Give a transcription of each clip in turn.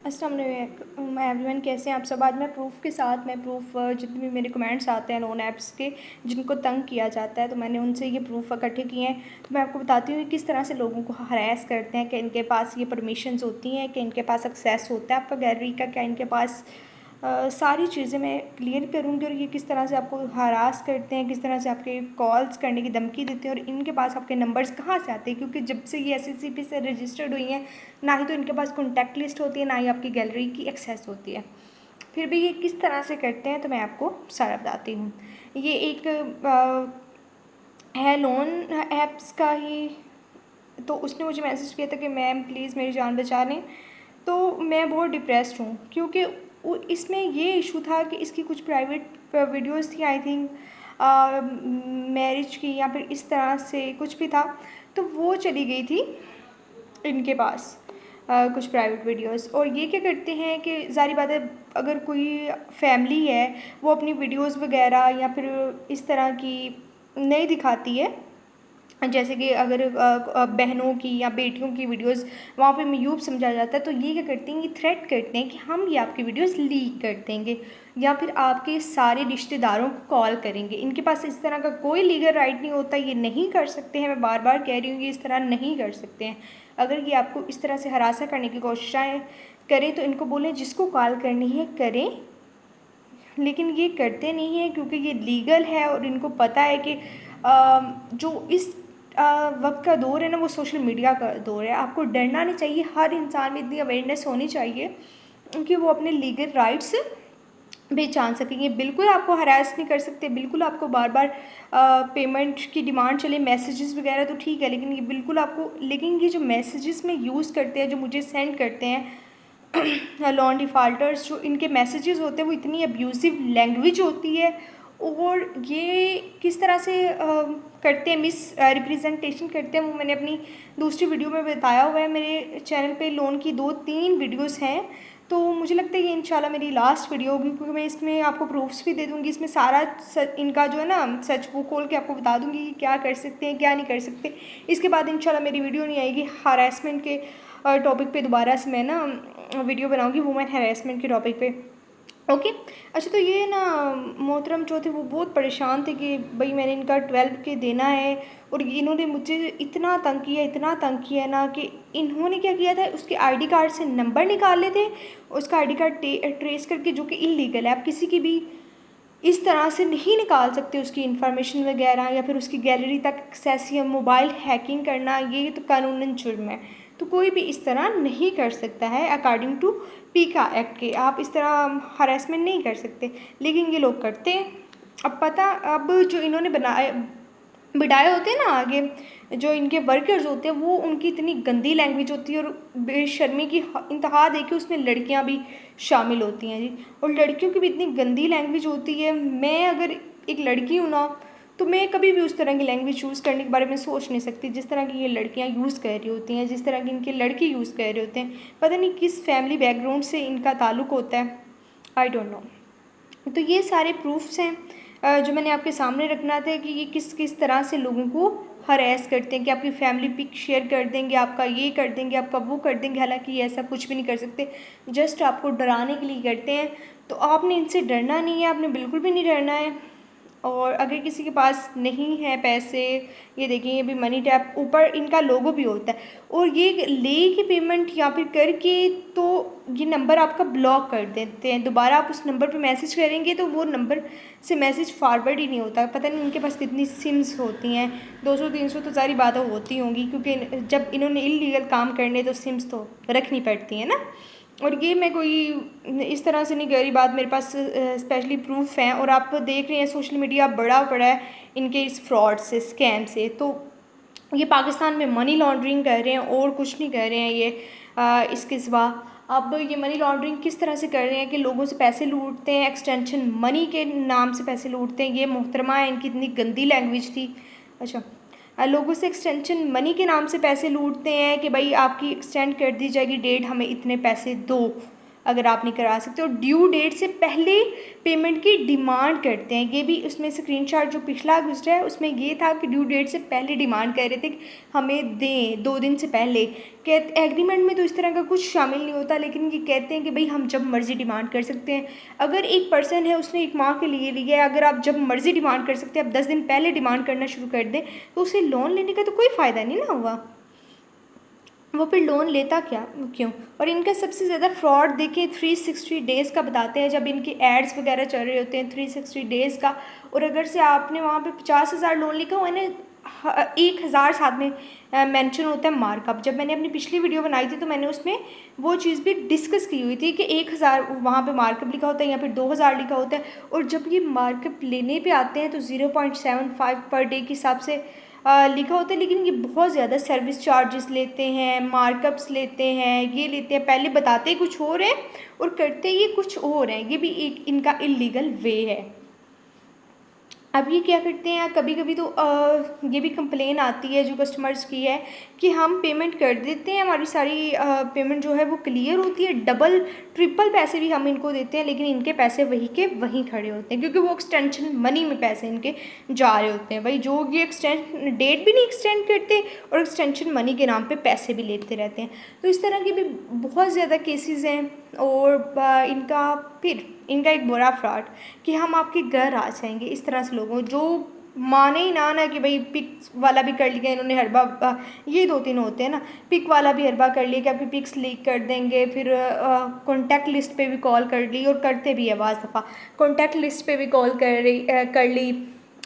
अस्सलाम वालेकुम एवरीवन, कैसे हैं आप सब। आज मैं प्रूफ के साथ जितने भी मेरे कमेंट्स आते हैं लोन ऐप्स के जिनको तंग किया जाता है, तो मैंने उनसे ये प्रूफ इकट्ठे किए हैं। तो मैं आपको बताती हूँ कि किस तरह से लोगों को हरास करते हैं, कि इनके पास ये परमिशंस होती हैं, कि इनके पास एक्सेस होता है आपका गैलरी का, क्या इनके पास सारी चीज़ें मैं क्लियर करूँगी। और ये किस तरह से आपको हरास करते हैं, किस तरह से आपके कॉल्स करने की धमकी देते हैं, और इनके पास आपके नंबर्स कहाँ से आते हैं। क्योंकि जब से ये SECP से रजिस्टर्ड हुई हैं, ना ही तो इनके पास कॉन्टैक्ट लिस्ट होती है, ना ही आपकी गैलरी की एक्सेस होती है। फिर भी ये किस तरह से करते हैं, तो मैं आपको सारा बताती हूँ। ये एक है लोन ऐप्स का ही। तो उसने मुझे मैसेज किया था कि मैम प्लीज़ मेरी जान बचा लें। तो मैं बहुत डिप्रेस्ड हूँ, क्योंकि इसमें ये इशू था कि इसकी कुछ प्राइवेट वीडियोस थी, आई थिंक मैरिज की या फिर इस तरह से कुछ भी था। तो वो चली गई थी इनके पास, कुछ प्राइवेट वीडियोस। और ये क्या करते हैं कि ज़ाहिर बात है, अगर कोई फैमिली है वो अपनी वीडियोस वगैरह या फिर इस तरह की नहीं दिखाती है, जैसे कि अगर बहनों की या बेटियों की वीडियोस वहाँ पे मयूब समझा जाता है, तो ये क्या करते हैं, ये थ्रेट करते हैं कि हम ये आपकी वीडियोस लीक कर देंगे या फिर आपके सारे रिश्तेदारों को कॉल करेंगे। इनके पास इस तरह का कोई लीगल राइट नहीं होता, ये नहीं कर सकते हैं। मैं बार बार कह रही हूँ, ये इस तरह नहीं कर सकते हैं। अगर ये आपको इस तरह से हरासा करने की कोशिशें करें, तो इनको बोलें जिसको कॉल करनी है करें, लेकिन ये करते नहीं हैं क्योंकि ये लीगल है। और इनको पता है कि जो इस वक्त का दौर है ना, वो सोशल मीडिया का दौर है। आपको डरना नहीं चाहिए, हर इंसान में इतनी अवेयरनेस होनी चाहिए कि वो अपने लीगल राइट्स पहचान सकेंगे। बिल्कुल आपको हरास नहीं कर सकते, बिल्कुल आपको बार बार पेमेंट की डिमांड चले, मैसेजेस वगैरह तो ठीक है, लेकिन ये बिल्कुल आपको, लेकिन ये जो मैसेजेस में यूज़ करते हैं, जो मुझे सेंड करते हैं लोन डिफ़ॉल्टर्स, जो इनके मैसेजेस होते हैं वो इतनी अब्यूसिव लैंग्वेज होती है। और ये किस तरह से करते हैं, मिस रिप्रेजेंटेशन करते हैं, वो मैंने अपनी दूसरी वीडियो में बताया हुआ है। मेरे चैनल पे लोन की 2-3 वीडियोस हैं। तो मुझे लगता है ये इंशाल्लाह मेरी लास्ट वीडियो होगी, क्योंकि मैं इसमें आपको प्रूफ्स भी दे दूँगी। इसमें सारा इनका जो है ना सच वो खोल के आपको बता दूँगी कि क्या कर सकते हैं, क्या नहीं कर सकते। इसके बाद इंशाल्लाह मेरी वीडियो नहीं आएगी हरासमेंट के टॉपिक पे। दोबारा से मैं ना वीडियो बनाऊँगी वुमेन हरासमेंट के टॉपिक पे। ओके। अच्छा, तो ये ना मोहतरम जो थे वो बहुत परेशान थे कि भाई मैंने इनका 12 के देना है, और इन्होंने मुझे इतना तंग किया, इतना तंग किया ना, कि इन्होंने क्या किया था, उसके आईडी कार्ड से नंबर निकाल लेते, उसका आईडी कार्ड ट्रेस करके, जो कि इलीगल है। आप किसी की भी इस तरह से नहीं निकाल सकते उसकी इन्फॉर्मेशन वगैरह, या फिर उसकी गैलरी तक एक्सेस या मोबाइल हैकिंग करना, ये तो कानूनन जुर्म है। तो कोई भी इस तरह नहीं कर सकता है अकॉर्डिंग टू पीका एक्ट के। आप इस तरह हरासमेंट नहीं कर सकते, लेकिन ये लोग करते हैं। अब जो इन्होंने बिठाए होते हैं ना आगे, जो इनके वर्कर्स होते हैं, वो उनकी इतनी गंदी लैंग्वेज होती है, और बेशर्मी की इंतहा देखिए उसमें लड़कियां भी शामिल होती हैं जी। और लड़कियों की भी इतनी गंदी लैंग्वेज होती है। मैं अगर एक लड़की हूँ ना, तो मैं कभी भी उस तरह की लैंग्वेज यूज़ करने के बारे में सोच नहीं सकती जिस तरह की ये लड़कियां यूज़ कर रही होती हैं, जिस तरह की इनके लड़के यूज़ कर रहे होते हैं। पता नहीं किस फैमिली बैकग्राउंड से इनका ताल्लुक़ होता है, आई डोंट नो। तो ये सारे प्रूफ्स हैं जो मैंने आपके सामने रखना था, कि ये किस किस तरह से लोगों को हरेस करते हैं, कि आपकी फैमिली पिक शेयर कर देंगे, आपका ये कर देंगे, आपका वो कर देंगे। हालांकि ये ऐसा कुछ भी नहीं कर सकते, जस्ट आपको डराने के लिए करते हैं। तो आपने इनसे डरना नहीं है, आपने बिल्कुल भी नहीं डरना है। और अगर किसी के पास नहीं है पैसे, ये देखिए ये भी मनी टैप, ऊपर इनका लोगो भी होता है। और ये ले के पेमेंट या फिर करके, तो ये नंबर आपका ब्लॉक कर देते हैं। दोबारा आप उस नंबर पे मैसेज करेंगे तो वो नंबर से मैसेज फॉरवर्ड ही नहीं होता। पता नहीं इनके पास कितनी सिम्स होती हैं, 200-300 तो सारी बातें होती होंगी, क्योंकि जब इन्होंने इलीगल काम करने तो सिम्स तो रखनी पड़ती है ना। और ये मैं कोई इस तरह से नहीं कह रही बात, मेरे पास स्पेशली प्रूफ हैं। और आप देख रहे हैं सोशल मीडिया बड़ा पड़ा है इनके इस फ्रॉड से, स्कैम से। तो ये पाकिस्तान में मनी लॉन्ड्रिंग कर रहे हैं और कुछ नहीं कर रहे हैं ये, इसके सिवा। अब ये मनी लॉन्ड्रिंग किस तरह से कर रहे हैं कि लोगों से पैसे लूटते हैं, एक्सटेंशन मनी के नाम से पैसे लूटते हैं। ये मोहतरमा है, इनकी इतनी गंदी लैंग्वेज थी। अच्छा, लोगों से एक्सटेंशन मनी के नाम से पैसे लूटते हैं कि भाई आपकी एक्सटेंड कर दी जाएगी डेट, हमें इतने पैसे दो। अगर आप नहीं करा सकते, और ड्यू डेट से पहले पेमेंट की डिमांड करते हैं। ये भी उसमें स्क्रीनशॉट जो पिछला गुजरा है उसमें ये था कि ड्यू डेट से पहले डिमांड कर रहे थे कि हमें दें 2 दिन से पहले। कहते एग्रीमेंट में तो इस तरह का कुछ शामिल नहीं होता, लेकिन ये कहते हैं कि भाई हम जब मर्ज़ी डिमांड कर सकते हैं। अगर एक पर्सन है उसने 1 माह के लिए लिया है, अगर आप जब मर्ज़ी डिमांड कर सकते हैं, आप 10 दिन पहले डिमांड करना शुरू कर दें तो उसे लोन लेने का तो कोई फ़ायदा नहीं ना हुआ। वो फिर लोन लेता क्या क्यों? और इनका सबसे ज़्यादा फ्रॉड देखिए 360 डेज़ का बताते हैं, जब इनके एड्स वगैरह चल रहे होते हैं 360 डेज़ का। और अगर से आपने वहाँ पे 50,000 लोन लिखा हुआ है ना, 1,000 साथ में मेंशन होता है मार्कअप। जब मैंने अपनी पिछली वीडियो बनाई थी तो मैंने उसमें वो चीज़ भी डिस्कस की हुई थी कि 1,000 वहाँ पे मार्कअप लिखा होता है या फिर 2,000 लिखा होता है। और जब ये मार्कअप लेने पे आते हैं तो 0.75 पर डे के हिसाब से लिखा होता है, लेकिन ये बहुत ज़्यादा सर्विस चार्जेस लेते हैं, मार्कअप्स लेते हैं, ये लेते हैं। पहले बताते कुछ और है और करते ये कुछ और हैं। ये भी एक इनका इलीगल वे है। अब ये क्या करते हैं, कभी कभी तो ये भी कंप्लेन आती है जो कस्टमर्स की है कि हम पेमेंट कर देते हैं, हमारी सारी पेमेंट जो है वो क्लियर होती है, डबल ट्रिपल पैसे भी हम इनको देते हैं, लेकिन इनके पैसे वहीं के वहीं खड़े होते हैं क्योंकि वो एक्सटेंशन मनी में पैसे इनके जा रहे होते हैं। भाई जो ये एक्सटेंड डेट भी नहीं एक्सटेंड करते और एक्सटेंशन मनी के नाम पे पैसे भी लेते रहते हैं। तो इस तरह के भी बहुत ज़्यादा केसेस हैं। और इनका एक बुरा फ्रॉड कि हम आपके घर आ जाएंगे इस तरह से लोगों जो माने ही ना कि भाई पिक वाला भी कर लिया इन्होंने हरबा, ये 2-3 होते हैं ना, पिक वाला भी हरबा कर लिया कि आपकी पिक्स लीक कर देंगे, फिर कॉन्टैक्ट लिस्ट पे भी कॉल कर ली, और करते भी है बाज़ दफ़ा कॉन्टैक्ट लिस्ट पे भी कॉल कर ली।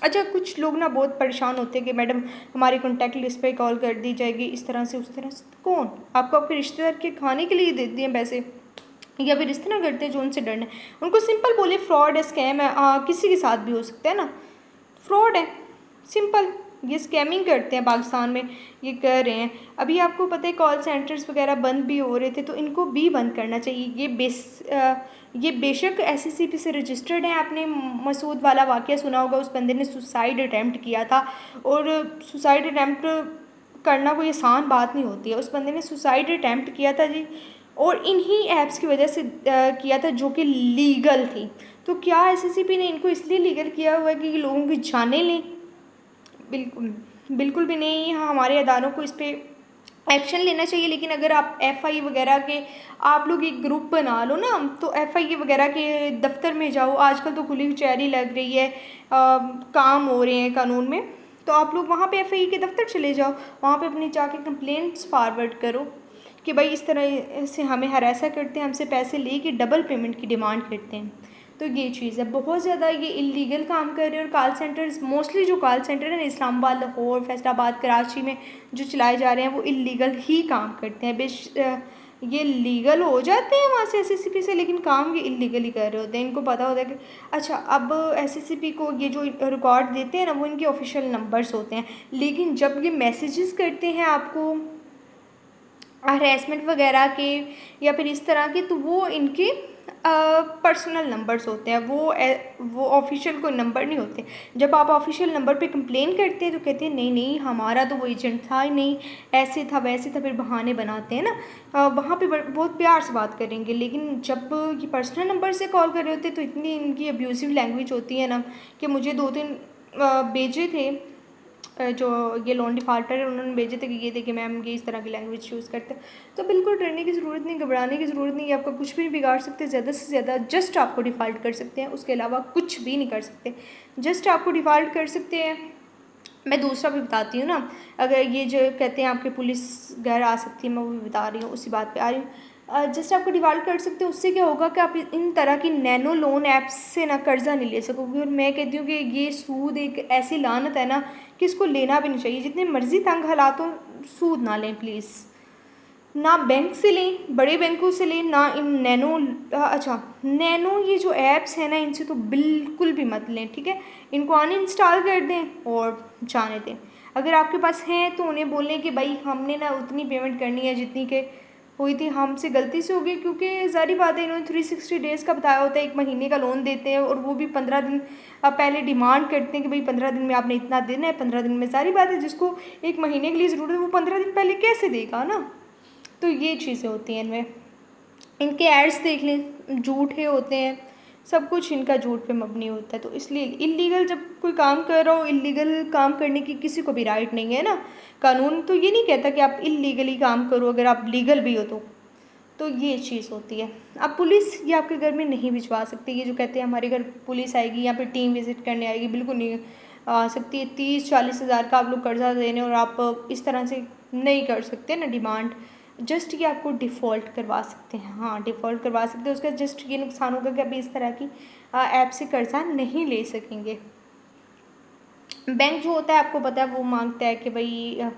अच्छा, कुछ लोग ना बहुत परेशान होते हैं कि मैडम हमारी कॉन्टैक्ट लिस्ट पे कॉल कर दी जाएगी इस तरह से उस तरह से। कौन आपको आपके रिश्तेदार के खाने के लिए देते हैं पैसे, या फिर इस तरह करते हैं जो उनसे डरना है? उनको सिंपल बोले फ्रॉड है, स्कैम है, किसी के साथ भी हो सकता है ना, फ्रॉड है सिंपल। ये स्कैमिंग करते हैं पाकिस्तान में, ये कर रहे हैं। अभी आपको पता है कॉल सेंटर्स वगैरह बंद भी हो रहे थे, तो इनको भी बंद करना चाहिए। ये बेशक SCCP से रजिस्टर्ड है। आपने मसूद वाला वाक़या सुना होगा, उस बंदे ने सुसाइड अटैम्प्ट किया था, और सुसाइड अटैम्प्ट करना कोई आसान बात नहीं होती है। उस बंदे ने सुसाइड अटैम्प्ट किया था जी, और इन्हीं ऐप्स की वजह से किया था जो कि लीगल थी। तो क्या SCCP ने इनको इसलिए लीगल किया हुआ है कि लोगों की जानें लें? बिल्कुल बिल्कुल भी नहीं। हाँ, हमारे अदारों को इस पर एक्शन लेना चाहिए, लेकिन अगर आप FI वगैरह के आप लोग एक ग्रुप बना लो ना, तो FI वगैरह के दफ्तर में जाओ। आजकल तो खुली चैरी लग रही है, काम हो रहे हैं कानून में, तो आप लोग वहाँ पे FI के दफ्तर चले जाओ, वहाँ पे अपनी जाके कंप्लेंट्स फॉरवर्ड करो कि भाई इस तरह से हमें हरासा करते हैं, हमसे पैसे लेके डबल पेमेंट की डिमांड करते हैं। तो ये चीज़ है, बहुत ज़्यादा ये इलीगल काम कर रहे हैं। और कॉल सेंटर्स मोस्टली जो कॉल सेंटर है ना इस्लामाबाद, लाहौर, फैसलाबाद, कराची में जो चलाए जा रहे हैं वो इलीगल ही काम करते हैं। ये लीगल हो जाते हैं वहाँ से SCCP से, लेकिन काम ये इलीगल ही कर रहे होते हैं। इनको पता होता है कि अच्छा अब SCCP को ये जो रिकॉर्ड देते हैं ना वो इनके ऑफिशियल नंबर्स होते हैं, लेकिन जब ये मैसेजेस करते हैं आपको हरेसमेंट वगैरह के या फिर इस तरह के, तो वो इनके पर्सनल नंबर्स होते हैं, वो ऑफिशियल कोई नंबर नहीं होते। जब आप ऑफिशियल नंबर पे कंप्लेन करते हैं तो कहते हैं नहीं नहीं हमारा तो वो एजेंट था ही नहीं, ऐसे था वैसे था, फिर बहाने बनाते हैं ना। वहाँ पे बहुत प्यार से बात करेंगे, लेकिन जब ये पर्सनल नंबर से कॉल कर रहे होते हैं तो इतनी इनकी अब्यूसिव लैंग्वेज होती है ना कि मुझे 2-3 भेजे थे जो ये लोन डिफ़ाल्टर है, उन्होंने भेजे थे कि ये देखिए मैम ये इस तरह की लैंग्वेज यूज़ करते हैं। तो बिल्कुल डरने की ज़रूरत नहीं, घबराने की ज़रूरत नहीं, ये आपका कुछ भी नहीं बिगाड़ सकते। ज़्यादा से ज़्यादा जस्ट आपको डिफ़ाल्ट कर सकते हैं, उसके अलावा कुछ भी नहीं कर सकते। जस्ट आपको डिफ़ाल्ट कर सकते हैं। मैं दूसरा भी बताती हूँ ना, अगर ये जो कहते हैं आपके पुलिस घर आ सकती है, मैं वो भी बता रही हूँ, उसी बात पे आ रही हूँ। जस्ट आपको डिफ़ॉल्ट कर सकते हो, उससे क्या होगा कि आप इन तरह की नैनो लोन ऐप्स से ना कर्ज़ा नहीं ले सकोगे। और मैं कहती हूँ कि ये सूद एक ऐसी लानत है ना कि इसको लेना भी नहीं चाहिए। जितने मर्ज़ी तंग हालात हो, सूद ना लें प्लीज़, ना बैंक से लें, बड़े बैंकों से लें, ना इन नैनो ये जो ऐप्स हैं ना इनसे तो बिल्कुल भी मत लें, ठीक है। इनको अनइंस्टॉल कर दें और जाने दें। अगर आपके पास हैं तो उन्हें बोलें कि भाई हमने ना उतनी पेमेंट करनी है जितनी के हुई थी, हमसे गलती से हो गई। क्योंकि ज़ाहिर बात है इन्होंने 360 डेज़ का बताया होता है, 1 महीने का लोन देते हैं, और वो भी 15 दिन पहले डिमांड करते हैं कि भाई 15 दिन में आपने इतना देना है। 15 दिन में ज़ाहिर बात है जिसको 1 महीने के लिए ज़रूरत है वो 15 दिन पहले कैसे देगा ना। तो ये चीज़ें होती हैं इनमें। इनके एड्स देख लें, झूठे होते हैं, सब कुछ इनका झूठ पे मबनी होता है। तो इसलिए इलीगल जब कोई काम कर रहा हो, इलीगल काम करने की किसी को भी राइट नहीं है ना। कानून तो ये नहीं कहता कि आप इलीगली काम करो अगर आप लीगल भी हो तो ये चीज़ होती है। आप पुलिस ये आपके घर में नहीं भिजवा सकते। ये जो कहते हैं हमारे घर पुलिस आएगी या फिर टीम विज़िट करने आएगी, बिल्कुल नहीं आ सकती है। 30-40 हज़ार का आप लोग कर्ज़ा दे रहे हैं और आप इस तरह से नहीं कर सकते ना डिमांड। जस्ट ये आपको डिफ़ॉल्ट करवा सकते हैं, हाँ डिफ़ॉल्ट करवा सकते हैं। उसका जस्ट ये नुकसान होगा कि अभी इस तरह की ऐप से कर्ज़ा नहीं ले सकेंगे। बैंक जो होता है आपको पता है वो मांगता है कि भाई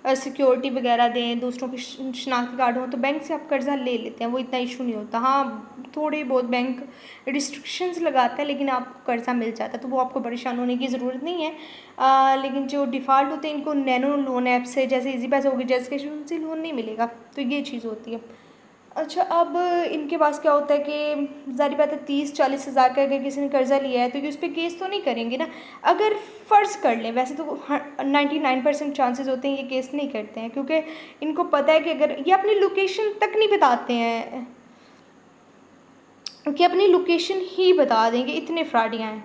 सिक्योरिटी वगैरह दें, दूसरों के शनाख्ती कार्ड हो, तो बैंक से आप कर्ज़ा ले लेते हैं, वो इतना इशू नहीं होता। हाँ थोड़े बहुत बैंक रिस्ट्रिक्शंस लगाता है लेकिन आपको कर्ज़ा मिल जाता है, तो वो आपको परेशान होने की ज़रूरत नहीं है। लेकिन जो डिफ़ॉल्ट होते हैं इनको नैनो लोन ऐप से, जैसे इजी पैसा होगी, जैसे कैश, उनसे लोन नहीं मिलेगा। तो ये चीज़ होती है। अच्छा, अब इनके पास क्या होता है कि ज़ाहिर बात है 30-40 हज़ार का अगर किसी ने कर्ज़ा लिया है तो ये उस पर केस तो नहीं करेंगे ना। अगर फ़र्ज़ कर लें, वैसे तो 99% चांसेस होते हैं ये केस नहीं करते हैं, क्योंकि इनको पता है कि अगर ये अपनी लोकेशन तक नहीं बताते हैं, कि अपनी लोकेशन ही बता देंगे, इतने फ्रॉडियाँ हैं।